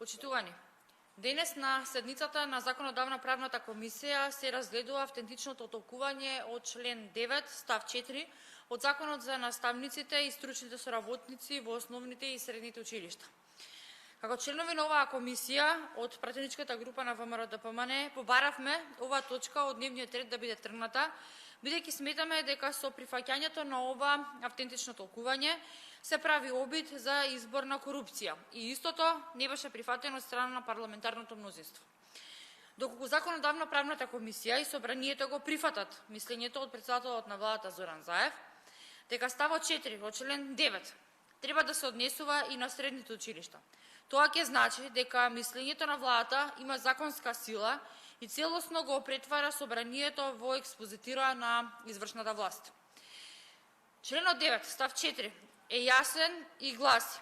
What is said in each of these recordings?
Почитувани, денес на седницата на Законодавно-правната комисија се разгледува автентичното толкување од член 9, став 4 од Законот за наставниците и стручните соработници во основните и средните училишта. Како членови на оваа комисија од пратеничката група на ВМРО-ДПМН побаравме оваа точка од дневниот ред да биде тргната, бидејќи сметаме дека со прифаќањето на ова автентично толкување се прави обид за избор на корупција и истото не беше прифатено од страна на парламентарното мнозинство. Доколку Законодавно-правната комисија и собранието го прифатат мислењето од председателот на владата Зоран Заев, дека ставот 4 од член 9 треба да се однесува и на средните училишта. Тоа ќе значи дека мислењето на владата има законска сила и целосно го претвара собранието во експозитира на извршната власт. Членот 9, став 4 е јасен и гласи: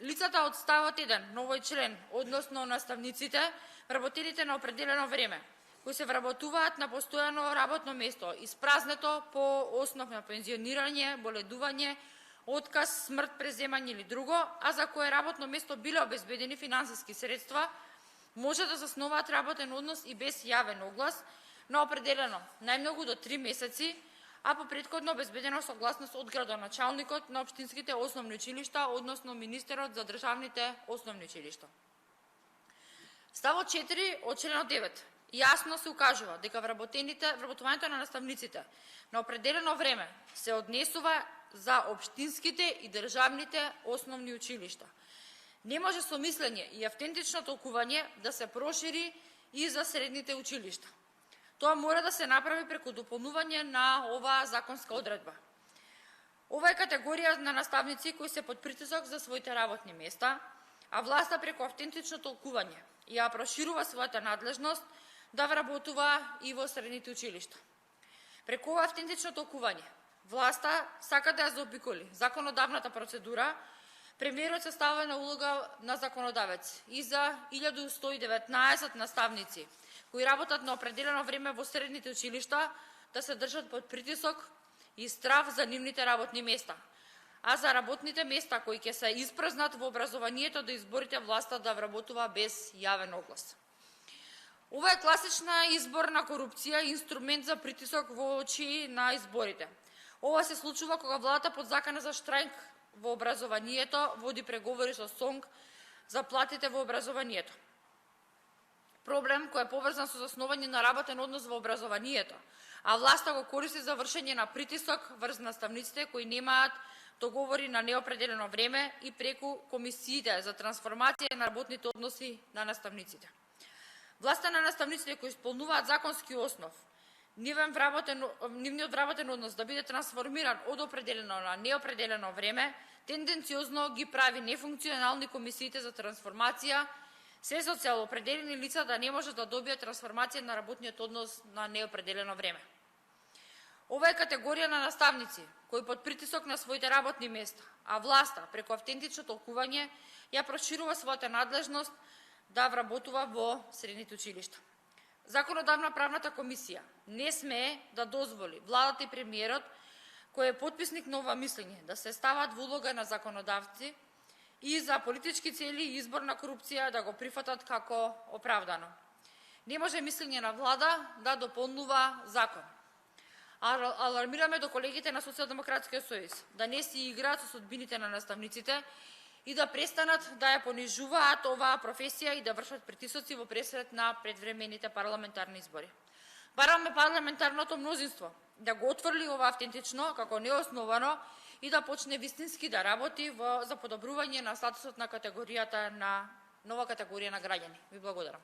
лицата од ставот 1 на овој член, односно наставниците, вработените на определено време, кои се вработуваат на постојано работно место, испразнето по основ на пензионирање, боледување, отказ, смрт, преземање или друго, а за кое работно место биле обезбедени финансиски средства, може да засноваат работен однос и без јавен оглас на определено најмногу до 3 месеци, а по претходно обезбедена согласност од градоначалникот на општинските основни училишта, односно министерот за државните основни училишта. Ставот 4 од членот 9 јасно се укажува дека вработувањето на наставниците на определено време се однесува за општинските и државните основни училишта. Не може со мислење и автентично толкување да се прошири и за средните училишта. Тоа мора да се направи преку дополнување на оваа законска одредба. Ова е категорија на наставници кои се под притисок за своите работни места, а власта преку автентично толкување ја проширува својата надлежност да вработува и во средните училишта. Преку ова автентично толкување, власта сака да ја заобиколи законодавната процедура. Премиерот се става на улога на законодавец и за 1119 наставници кои работат на определено време во средните училишта да се држат под притисок и страв за нивните работни места, а за работните места кои ќе се испразнат во образованието да изборите власта да вработува без јавен оглас. Ова е класична изборна корупција и инструмент за притисок во очи на изборите. Ова се случува кога владата под закана за штрајк во образованието води преговори со СОНГ за платите во образованието. Проблем кој е поврзан со заснување на работен однос во образованието, а власта го користи за вршење на притисок врз наставниците кои немаат договори на неопределено време и преку комисиите за трансформација на работните односи на наставниците. Власта на наставниците кои исполнуваат законски основ, нивниот вработен однос да биде трансформиран од определено на неопределено време, тенденциозно ги прави нефункционални комисиите за трансформација, се со цел определени лица да не можат да добијат трансформација на работниот однос на неопределено време. Ова е категорија на наставници кои под притисок на своите работни места, а власта преку автентично толкување ја проширува својата надлежност да вработува во средните училишта. Законодавно-правната комисија не смее да дозволи владата и премиерот, кој е потписник на ова мислење, да се стават во улога на законодавци и за политички цели и изборна корупција да го прифатат како оправдано. Не може мислење на влада да дополнува закон. Алармираме до колегите на Социјалдемократскиот сојуз да не си играат со судбините на наставниците и да престанат да ја понижуваат оваа професија и да вршат притисоци во пресред на предвремените парламентарни избори. Бараме парламентарното мнозинство да го отфрли ова автентично како неосновано и да почне вистински да работи за подобрување на статусот на нова категорија на граѓани. Ви благодарам.